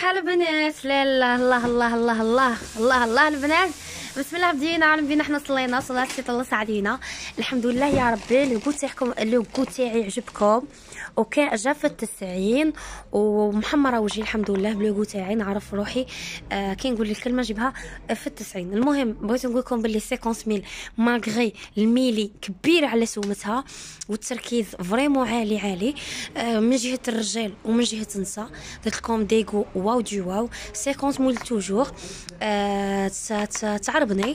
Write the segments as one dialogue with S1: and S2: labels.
S1: صحة البنات. لا لا الله الله الله الله الله الله البنات. بسم الله بدينا عالم بينا حنا صلينا صلاه سيت الله سعدينا الحمد لله يا ربي. لو تاعي عجبكم وكان جا في 90 ومحمره وجهي الحمد لله بلوغو تاعي نعرف روحي. كي نقول الكلمه جيبها في 90. المهم بغيت نقول لكم باللي 50000 مالغري الميلي كبير على سومتها والتركيز فريمون عالي عالي من جهه الرجال ومن جهه النساء. درت لكم ديغو واو دي واو 50 مول توجور. تعربني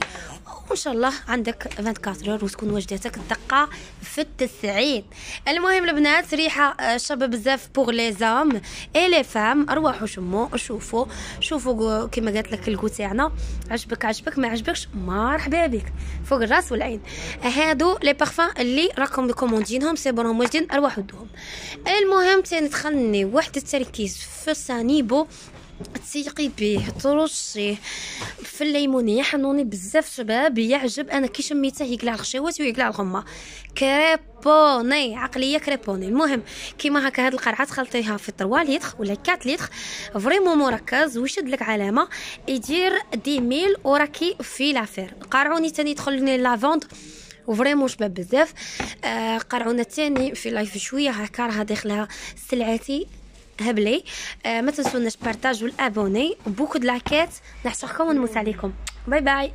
S1: وان شاء الله عندك 24 اور وتكون وجدتك الدقه في 90. المهم البنات ريحه شابه بزاف بوغ لي زام اي لي فام. اروحوا شموا شوفوا كما قالت لك الكو تاعنا. عجبك ما عجبكش مرحبا بك فوق الراس والعين. هادو لي بارفان اللي راكم كوموندينهم سي بون واجدين اروحوا دوهم. المهم تاني دخلني واحد التركيز في سانيبو تسيقي به ترشيه في الليمونيه حنوني بزاف شباب يعجب. انا كي شميته يقلع الخشوات ويقلع الغمه كريبوني عقليه كريبوني. المهم كيما هكا هاد القرعه تخلطيها في 3 لتر ولا 4 لتر فريمون مركز ويشد لك علامه يدير 10000 وراكي في لافير. قارعوني تاني يدخلني لافوند وفريمون شباب بزاف. قرعونا تاني في لايف شويه هكا راه داخلها سلعتي هبلي. ما تنسوناش بارطاج والابوني وبوكو د لاكيت. نحشركم ونموت عليكم. باي باي.